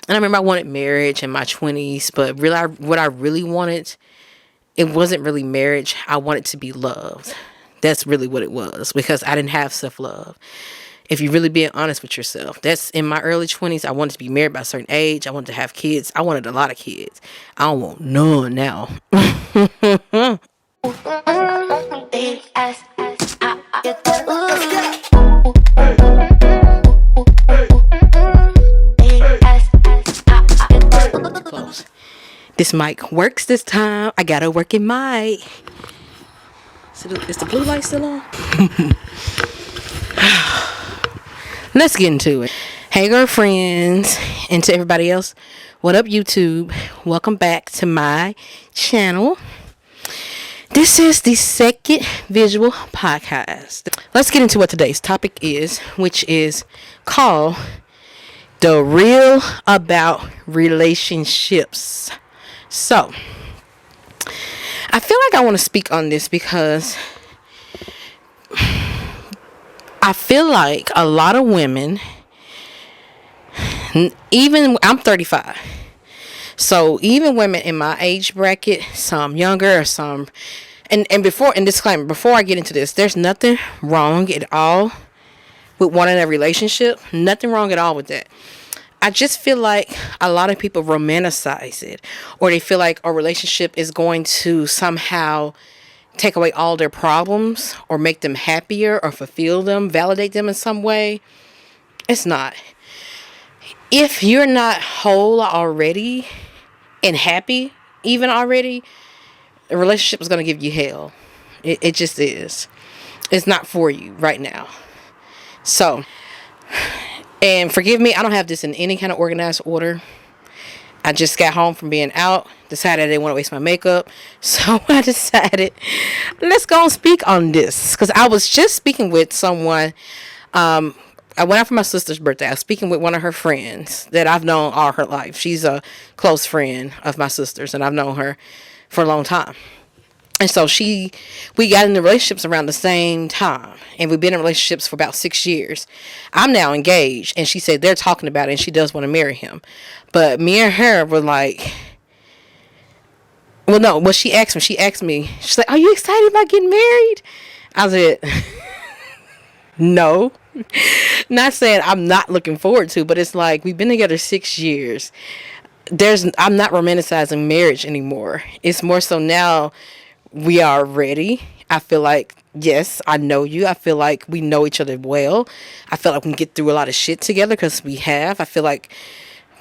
And I remember I wanted marriage in my 20s, but really, what I really wanted, it wasn't really marriage. I wanted to be loved. That's really what it was, because I didn't have self-love. If you're really being honest with yourself, that's in my early 20s. I wanted to be married by a certain age. I wanted to have kids. I wanted a lot of kids. I don't want none now. Close. This mic works this time. I got a working mic. Is the blue light still on? Let's get into it. Hey girlfriends, and to everybody else, what up YouTube? Welcome back to my channel. This is the second visual podcast. Let's get into what today's topic is, which is called The Real About Relationships. So, I feel like I want to speak on this because I feel like a lot of women, even I'm 35, so even women in my age bracket, some younger or some, and disclaimer, before I get into this, there's nothing wrong at all with wanting a relationship. Nothing wrong at all with that. I just feel like a lot of people romanticize it, or they feel like a relationship is going to somehow take away all their problems or make them happier or fulfill them, validate them in some way. It's not. If you're not whole already and happy even already, a relationship is going to give you hell. It just is. It's not for you right now. So, and forgive me, I don't have this in any kind of organized order. I just got home from being out, decided I didn't want to waste my makeup, so I decided, let's go and speak on this, because I was just speaking with someone. I went out for my sister's birthday. I was speaking with one of her friends that I've known all her life. She's a close friend of my sister's, and I've known her for a long time. And so we got into relationships around the same time. And we've been in relationships for about 6 years. I'm now engaged. And she said they're talking about it and she does want to marry him. But me and her were like, well, no, what she asked me, she's like, are you excited about getting married? I said, no. Not saying I'm not looking forward to, but it's like, we've been together 6 years. I'm not romanticizing marriage anymore. It's more so now, we are ready. I feel like, yes, I know you. I feel like we know each other well. I feel like we can get through a lot of shit together because we have. I feel like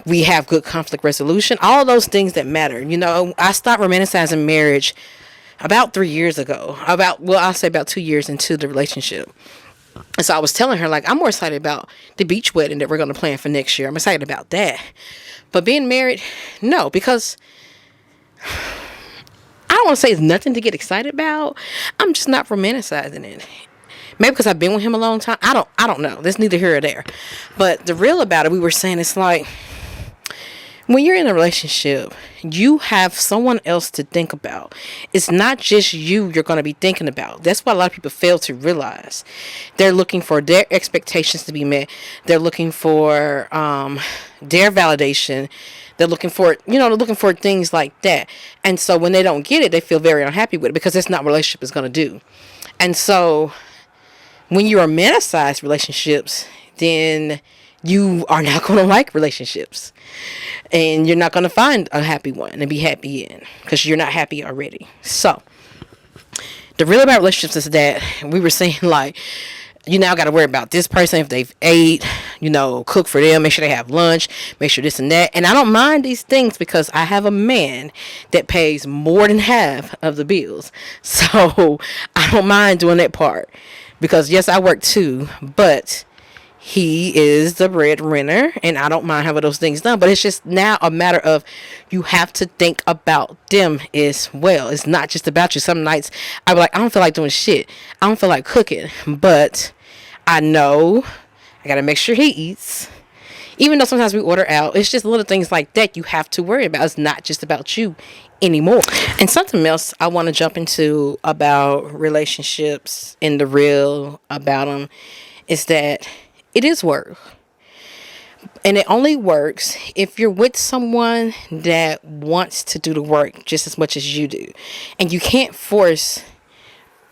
we have good conflict resolution. All those things that matter. You know, I stopped romanticizing marriage about 3 years ago. I'll say about 2 years into the relationship. And so I was telling her, like, I'm more excited about the beach wedding that we're going to plan for next year. I'm excited about that. But being married, no, because I don't want to say it's nothing to get excited about. I'm just not romanticizing it. Maybe because I've been with him a long time. I don't know. That's neither here or there. But the real about it, we were saying, it's like, when you're in a relationship, you have someone else to think about. It's not just you're going to be thinking about. That's what a lot of people fail to realize. They're looking for their expectations to be met. They're looking for their validation. They're looking for things like that. And so when they don't get it, they feel very unhappy with it because that's not what a relationship is going to do. And so when you romanticize relationships, then you are not going to like relationships. And you're not going to find a happy one and be happy in because you're not happy already. So the real about relationships is that we were saying, like, you now got to worry about this person if they've ate, cook for them, make sure they have lunch, make sure this and that. And I don't mind these things because I have a man that pays more than half of the bills. So I don't mind doing that part because, yes, I work too, but he is the breadwinner and I don't mind having those things done. But it's just now a matter of you have to think about them as well. It's not just about you. Some nights I be like, I don't feel like doing shit. I don't feel like cooking, but I know I got to make sure he eats. Even though sometimes we order out, it's just little things like that you have to worry about. It's not just about you anymore. And something else I want to jump into about relationships and the real about them is that it is work. And it only works if you're with someone that wants to do the work just as much as you do. And you can't force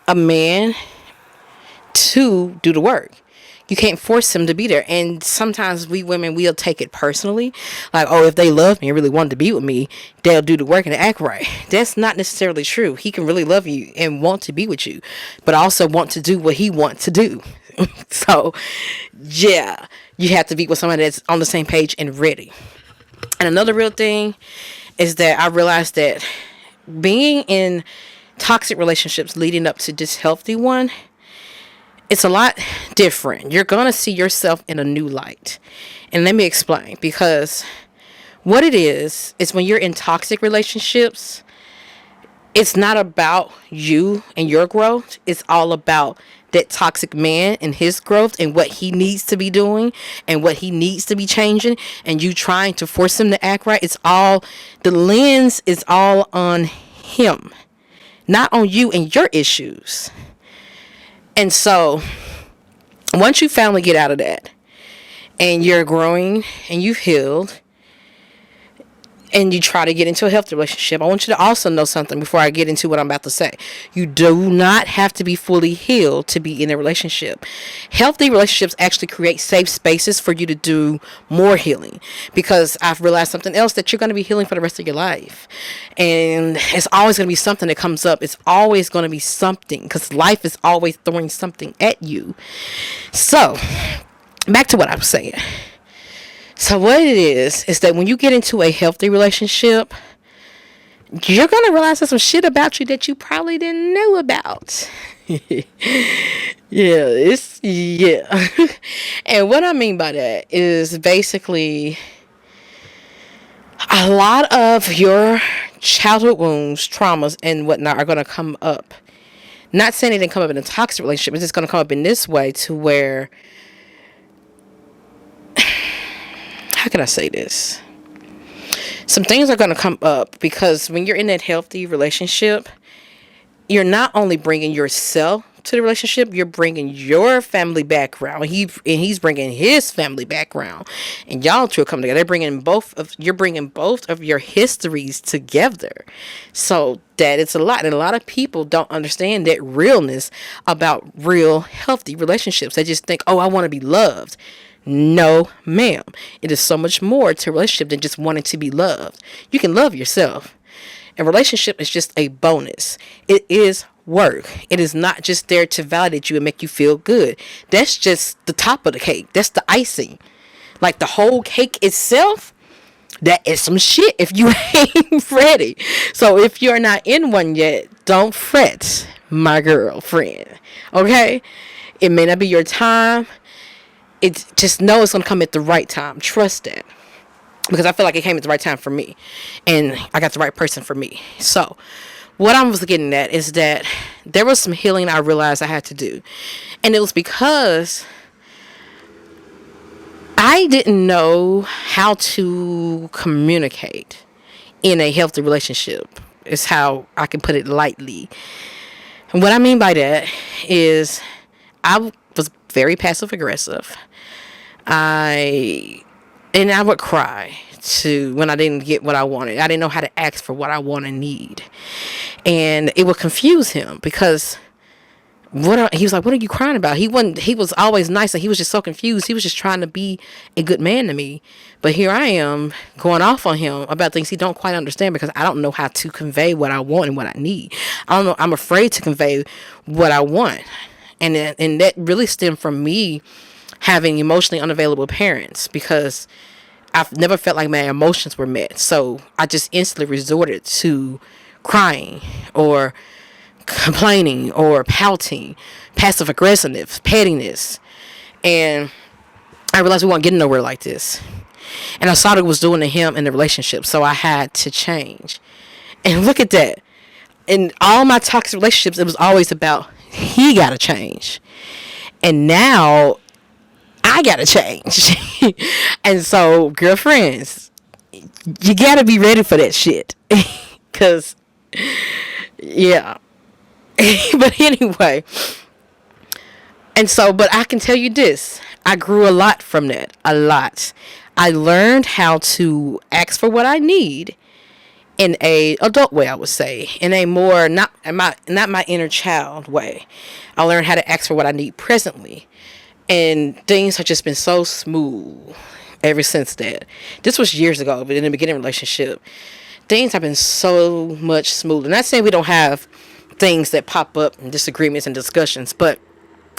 a man to do the work. You can't force him to be there. And sometimes we women, we'll take it personally. Like, oh, if they love me and really want to be with me, they'll do the work and act right. That's not necessarily true. He can really love you and want to be with you, but also want to do what he wants to do. So, yeah, you have to be with somebody that's on the same page and ready. And another real thing is that I realized that being in toxic relationships leading up to this healthy one, it's a lot different. You're going to see yourself in a new light. And let me explain. Because what it is when you're in toxic relationships, it's not about you and your growth. It's all about that toxic man and his growth and what he needs to be doing and what he needs to be changing, and you trying to force him to act right. It's all, the lens is all on him, not on you and your issues. And so once you finally get out of that and you're growing and you've healed and you try to get into a healthy relationship, I want you to also know something before I get into what I'm about to say. You do not have to be fully healed to be in a relationship. Healthy relationships actually create safe spaces for you to do more healing, because I've realized something else, that you're going to be healing for the rest of your life. And it's always going to be something that comes up. It's always going to be something, because life is always throwing something at you. So, back to what I was saying. So what it is that when you get into a healthy relationship, you're going to realize there's some shit about you that you probably didn't know about. Yeah. And what I mean by that is basically a lot of your childhood wounds, traumas, and whatnot are going to come up. Not saying it didn't come up in a toxic relationship. It's just going to come up in this way to where, how can I say this? Some things are going to come up because when you're in that healthy relationship, you're not only bringing yourself to the relationship, you're bringing your family background. He's bringing his family background, and y'all two are coming together. You're bringing both of your histories together. So that it's a lot, and a lot of people don't understand that realness about real healthy relationships. They just think, oh, I want to be loved. No, ma'am. It is so much more to a relationship than just wanting to be loved. You can love yourself. A relationship is just a bonus. It is work. It is not just there to validate you and make you feel good. That's just the top of the cake. That's the icing. Like the whole cake itself, that is some shit if you ain't ready. So if you're not in one yet, don't fret, my girlfriend. Okay? It may not be your time. It's just know it's going to come at the right time. Trust that. Because I feel like it came at the right time for me. And I got the right person for me. So, what I was getting at is that there was some healing I realized I had to do. And it was because I didn't know how to communicate in a healthy relationship. Is how I can put it lightly. And what I mean by that is I was very passive aggressive. I would cry when I didn't get what I wanted. I didn't know how to ask for what I want and need. And it would confuse him because he was like, what are you crying about? He was always nice, and he was just so confused. He was just trying to be a good man to me. But here I am going off on him about things he don't quite understand because I don't know how to convey what I want and what I need. I don't know. I'm afraid to convey what I want. And that really stemmed from me having emotionally unavailable parents, because I've never felt like my emotions were met. So I just instantly resorted to crying or complaining or pouting, passive aggressiveness, pettiness. And I realized we weren't getting nowhere like this. And I saw what it was doing to him in the relationship. So I had to change. And look at that. In all my toxic relationships, it was always about he got to change. And now I got to change. And so, girlfriends, you got to be ready for that shit. Because, yeah. But anyway. And so, but I can tell you this. I grew a lot from that. A lot. I learned how to ask for what I need in a adult way, I would say, in a more not my inner child way. I learned how to ask for what I need presently, and things have just been so smooth ever since that. This was years ago, but in the beginning relationship, things have been so much smoother. Not saying we don't have things that pop up and disagreements and discussions, but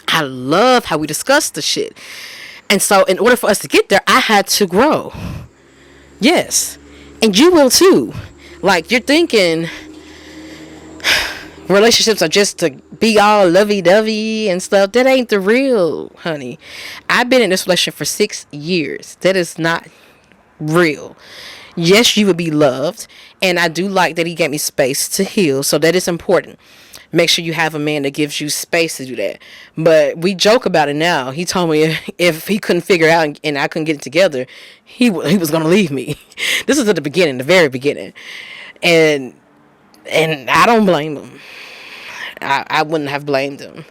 I love how we discuss the shit. And so in order for us to get there, I had to grow. Yes. And you will too. Like, you're thinking relationships are just to be all lovey-dovey and stuff. That ain't the real, honey. I've been in this relationship for 6 years. That is not real. Yes, you would be loved. And I do like that he gave me space to heal. So that is important. Make sure you have a man that gives you space to do that. But we joke about it now. He told me if he couldn't figure it out and I couldn't get it together, he was going to leave me. This is at the beginning, the very beginning. And I don't blame him. I wouldn't have blamed him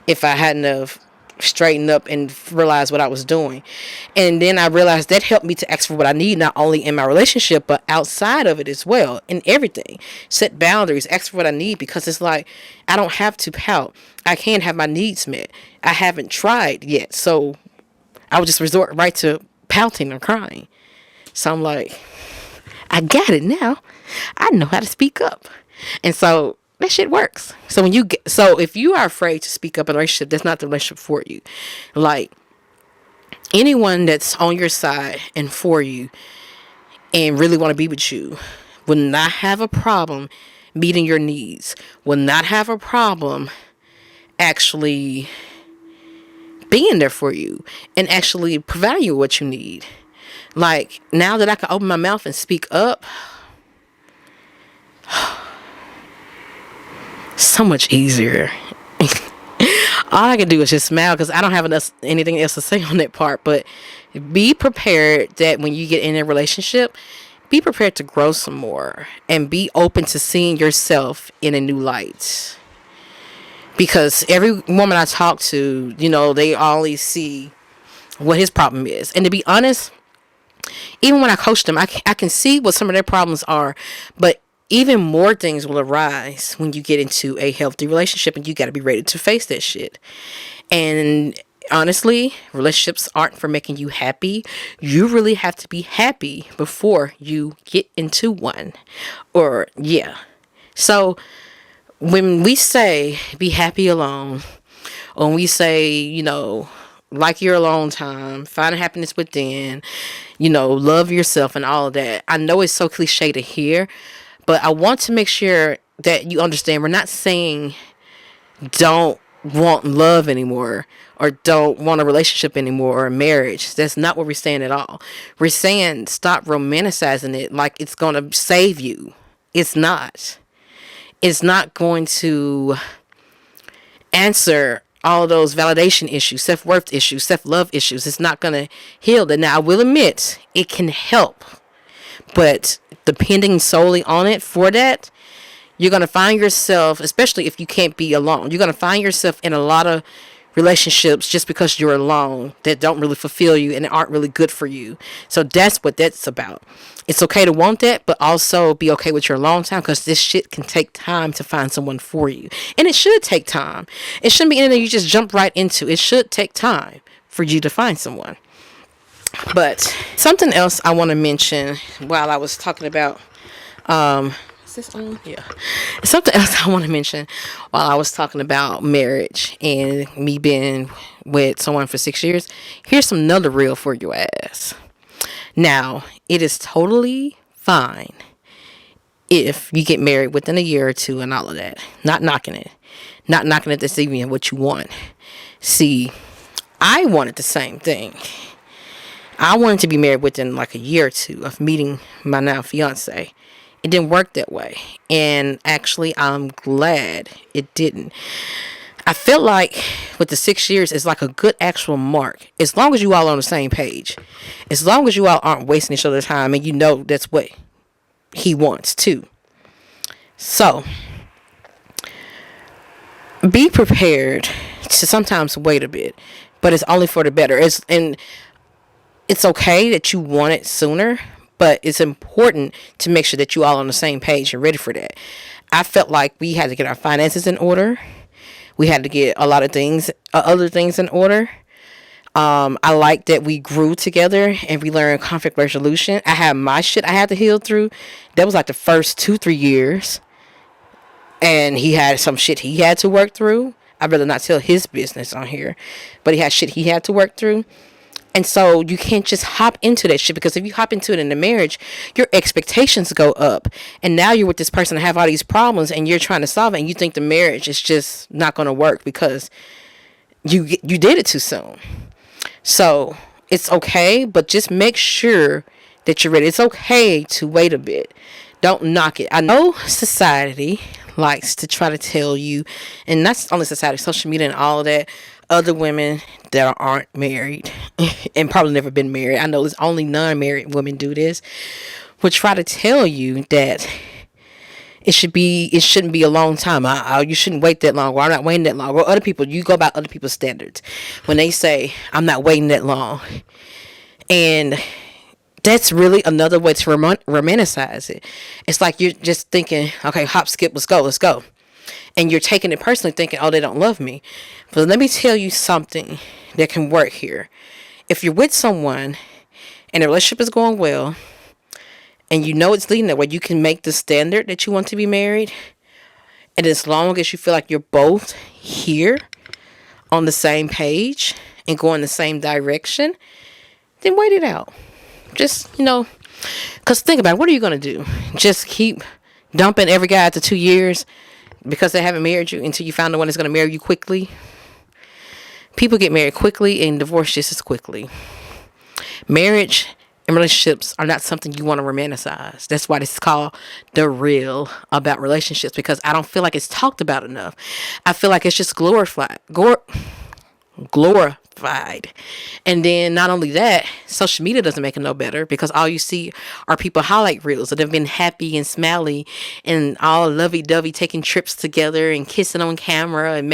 if I hadn't have straightened up and realized what I was doing. And then I realized that helped me to ask for what I need, not only in my relationship, but outside of it as well, in everything. Set boundaries, ask for what I need, because it's like, I don't have to pout. I can have my needs met. I haven't tried yet, so I would just resort right to pouting or crying. So I'm like, I got it now. I know how to speak up. And so that shit works. So if you are afraid to speak up in a relationship, that's not the relationship for you. Like, anyone that's on your side and for you and really want to be with you will not have a problem meeting your needs, will not have a problem actually being there for you and actually providing you what you need. Like, now that I can open my mouth and speak up, so much easier. All I can do is just smile, because I don't have anything else to say on that part. But be prepared that when you get in a relationship, be prepared to grow some more and be open to seeing yourself in a new light. Because every woman I talk to, they always see what his problem is. And to be honest, even when I coach them, I can see what some of their problems are. But even more things will arise when you get into a healthy relationship, and you got to be ready to face that shit. And honestly, relationships aren't for making you happy. You really have to be happy before you get into one. So when we say be happy alone, or when we say, like your alone time, find happiness within, love yourself and all of that. I know it's so cliche to hear, but I want to make sure that you understand we're not saying don't want love anymore, or don't want a relationship anymore, or a marriage. That's not what we're saying at all. We're saying stop romanticizing it like it's going to save you. It's not. It's not going to answer all those validation issues, self-worth issues, self-love issues. It's not going to heal that. Now, I will admit it can help, but depending solely on it for that, you're going to find yourself, especially if you can't be alone, you're going to find yourself in a lot of relationships just because you're alone that don't really fulfill you and aren't really good for you. So that's what that's about. It's okay to want that, but also be okay with your alone time, because this shit can take time to find someone for you. And it should take time. It shouldn't be anything you just jump right into. It should take time for you to find someone. But something else I want to mention while I was talking about, is this on? Yeah. Something else I want to mention while I was talking about marriage and me being with someone for 6 years. Here's another reel for your ass. Now, it is totally fine if you get married within a year or two and all of that. Not knocking it. Not knocking it that's even what you want. See, I wanted the same thing. I wanted to be married within like a year or two of meeting my now fiance. It didn't work that way. And actually, I'm glad it didn't. I felt like with the 6 years, it's like a good actual mark. As long as you all on the same page. As long as you all aren't wasting each other's time and you know that's what he wants too. So, be prepared to sometimes wait a bit. But it's only for the better. It's It's okay that you want it sooner, but it's important to make sure that you all on the same page and ready for that. I felt like we had to get our finances in order. We had to get a lot of things, other things in order. I like that we grew together and we learned conflict resolution. I had my shit I had to heal through. That was like the first 2-3 years. And he had some shit he had to work through. I'd rather not tell his business on here. But he had shit he had to work through. And so you can't just hop into that shit, because if you hop into it in the marriage, your expectations go up. And now you're with this person that have all these problems and you're trying to solve it, and you think the marriage is just not going to work because you did it too soon. So it's okay, but just make sure that you're ready. It's okay to wait a bit. Don't knock it. I know society likes to try to tell you, and not only society, social media and all of that, other women that aren't married and probably never been married, I know there's only non-married women do this, would try to tell you that it shouldn't be a long time. You shouldn't wait that long, or I'm not waiting that long. Or other people, you go by other people's standards when they say I'm not waiting that long. And that's really another way to romanticize it. It's like you're just thinking, okay, hop, skip, let's go. And you're taking it personally, thinking, oh, they don't love me. But let me tell you something that can work here. If you're with someone and the relationship is going well, and you know it's leading that way, you can make the standard that you want to be married. And as long as you feel like you're both here on the same page and going the same direction, then wait it out. Just, because think about it, what are you going to do? Just keep dumping every guy after 2 years because they haven't married you until you find the one that's going to marry you quickly? People get married quickly and divorce just as quickly. Marriage and relationships are not something you want to romanticize. That's why this is called The Real About Relationships, because I don't feel like it's talked about enough. I feel like it's just glorified. And then not only that, social media doesn't make it no better, because all you see are people highlight reels that have been happy and smiley and all lovey-dovey, taking trips together and kissing on camera and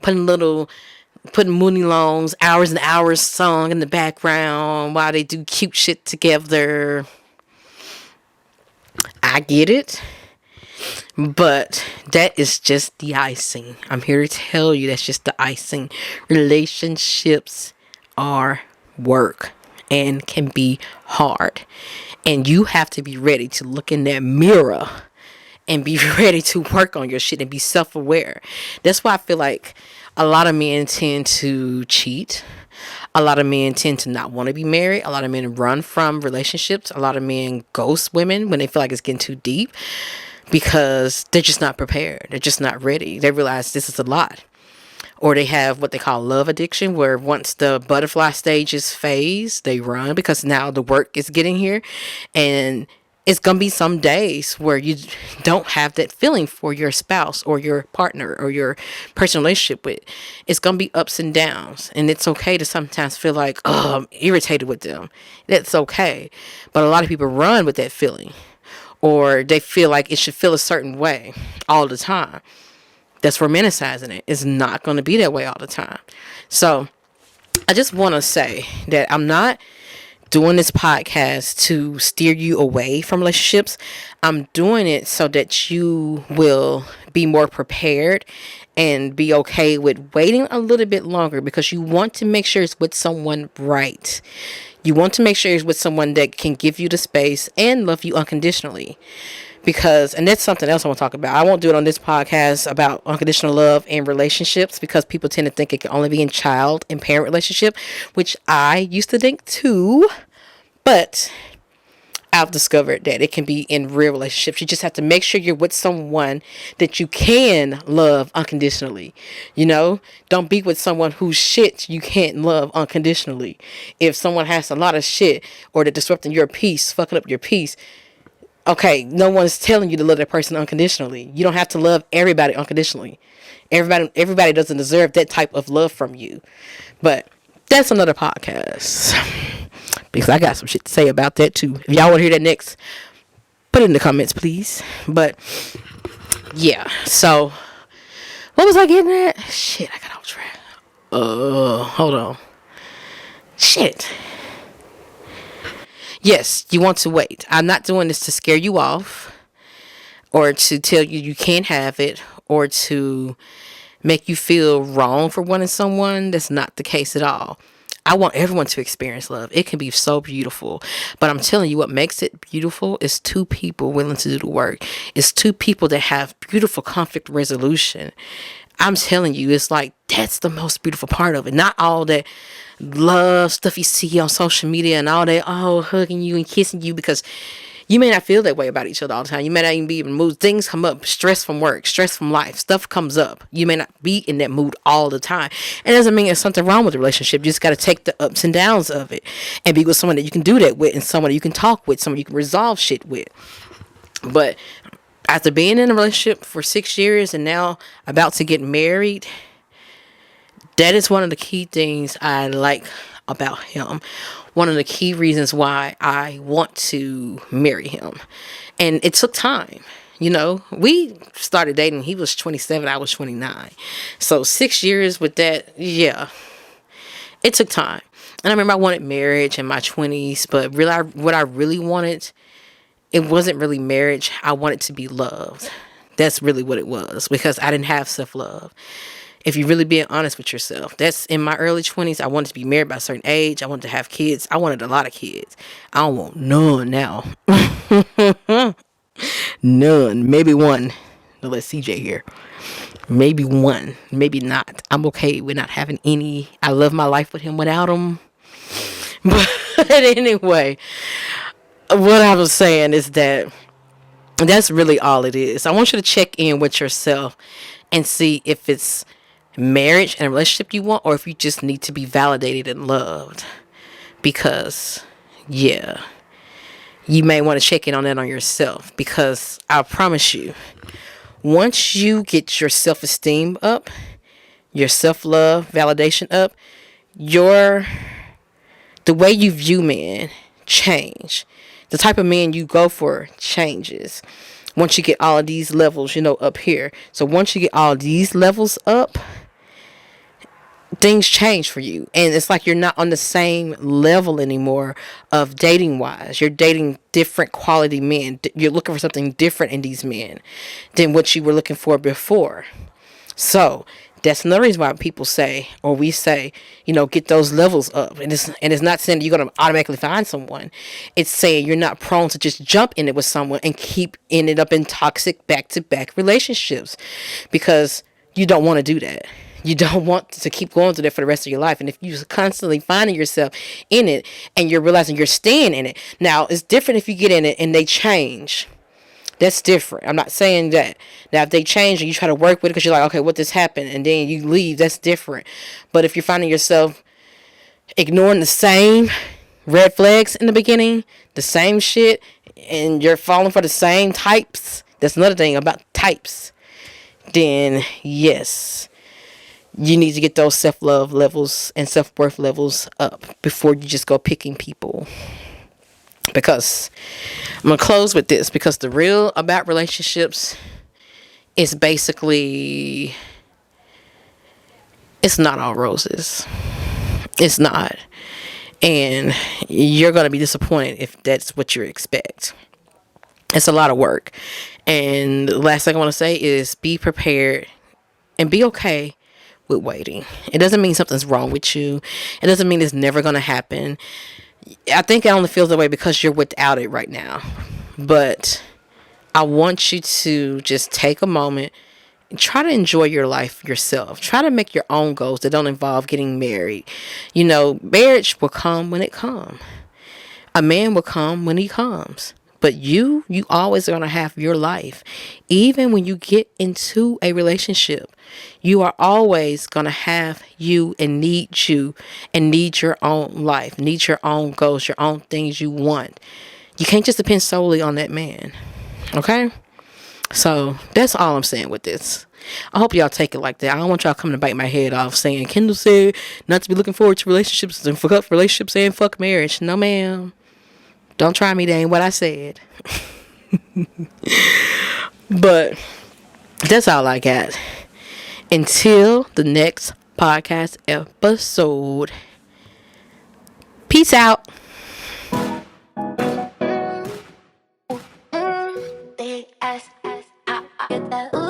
putting Mooney Long's Hours and Hours song in the background while they do cute shit together. I get it, but that is just the icing. I'm here to tell you that's just the icing. Relationships are work and can be hard. And you have to be ready to look in that mirror and be ready to work on your shit and be self-aware. That's why I feel like a lot of men tend to cheat. A lot of men tend to not want to be married. A lot of men run from relationships. A lot of men ghost women when they feel like it's getting too deep, because they're just not prepared. They're just not ready. They realize this is a lot. Or they have what they call love addiction, where once the butterfly stages phase, they run because now the work is getting here. And it's going to be some days where you don't have that feeling for your spouse or your partner or your personal relationship with. It's going to be ups and downs. And it's okay to sometimes feel like, oh, I'm irritated with them. That's okay. But a lot of people run with that feeling. Or they feel like it should feel a certain way all the time. That's romanticizing it. It's not going to be that way all the time. So I just want to say that I'm not doing this podcast to steer you away from relationships. I'm doing it so that you will be more prepared and be okay with waiting a little bit longer, because you want to make sure it's with someone right. You want to make sure it's with someone that can give you the space and love you unconditionally. And that's something else I want to talk about. I won't do it on this podcast about unconditional love and relationships, because people tend to think it can only be in child and parent relationship, which I used to think too. But I've discovered that it can be in real relationships. You just have to make sure you're with someone that you can love unconditionally. Don't be with someone whose shit you can't love unconditionally. If someone has a lot of shit, or they're disrupting your peace, fucking up your peace, okay, no one's telling you to love that person unconditionally. You don't have to love everybody unconditionally. Everybody doesn't deserve that type of love from you. But that's another podcast, because I got some shit to say about that too. If y'all want to hear that next, put it in the comments, please. But yeah, so what was I getting at? Shit, I got off track. Hold on. Shit. Yes, you want to wait. I'm not doing this to scare you off or to tell you you can't have it or to make you feel wrong for wanting someone. That's not the case at all. I want everyone to experience love. It can be so beautiful. But I'm telling you, what makes it beautiful is two people willing to do the work. It's two people that have beautiful conflict resolution. I'm telling you, it's like that's the most beautiful part of it. Not all that love stuff you see on social media and all that, oh, hugging you and kissing you, because you may not feel that way about each other all the time. You may not even be in the mood. Things come up. Stress from work, stress from life. Stuff comes up. You may not be in that mood all the time. It doesn't mean there's something wrong with the relationship. You just got to take the ups and downs of it and be with someone that you can do that with and someone you can talk with, someone you can resolve shit with. But after being in a relationship for 6 years and now about to get married, that is one of the key things I like about him. One of the key reasons why I want to marry him. And it took time. You know, we started dating. He was 27. I was 29. So 6 years with that, yeah, it took time. And I remember I wanted marriage in my 20s. But really, what I really wanted, it wasn't really marriage. I wanted to be loved. That's really what it was. Because I didn't have self-love. If you're really being honest with yourself, that's in my early 20s. I wanted to be married by a certain age. I wanted to have kids. I wanted a lot of kids. I don't want none now. None. Maybe one. I'll let CJ here. Maybe one. Maybe not. I'm okay with not having any. I love my life with him without him. But anyway, what I was saying is that that's really all it is. I want you to check in with yourself and see if it's marriage and a relationship you want, or if you just need to be validated and loved. Because yeah, you may want to check in on that on yourself, because I promise you, once you get your self-esteem up, your self-love validation up, the way you view men change. The type of man you go for changes once you get all of these levels, up here. So once you get all these levels up, things change for you. And it's like you're not on the same level anymore of dating wise. You're dating different quality men. You're looking for something different in these men than what you were looking for before. So that's another reason why people say, or we say, get those levels up. And it's not saying you're going to automatically find someone. It's saying you're not prone to just jump in it with someone and keep ending up in toxic back-to-back relationships, because you don't want to do that. You don't want to keep going through that for the rest of your life. And if you're constantly finding yourself in it and you're realizing you're staying in it. Now, it's different if you get in it and they change. That's different. I'm not saying that. Now, if they change and you try to work with it because you're like, okay, what this happened? And then you leave, that's different. But if you're finding yourself ignoring the same red flags in the beginning, the same shit, and you're falling for the same types, that's another thing about types, then yes, you need to get those self-love levels and self-worth levels up before you just go picking people. Because I'm going to close with this, because the real about relationships is basically, it's not all roses. It's not. And you're going to be disappointed if that's what you expect. It's a lot of work. And the last thing I want to say is be prepared and be okay with waiting. It doesn't mean something's wrong with you. It doesn't mean it's never going to happen. I think it only feels that way because you're without it right now. But I want you to just take a moment and try to enjoy your life yourself. Try to make your own goals that don't involve getting married. Marriage will come when it comes. A man will come when he comes. But you always are going to have your life. Even when you get into a relationship, you are always going to have you and need your own life, need your own goals, your own things you want. You can't just depend solely on that man. Okay? So that's all I'm saying with this. I hope y'all take it like that. I don't want y'all coming to bite my head off saying Kendall said not to be looking forward to relationships and fuck relationships and fuck marriage. No, ma'am. Don't try me. That ain't what I said. But that's all I got. Until the next podcast episode. Peace out. Get that ooh.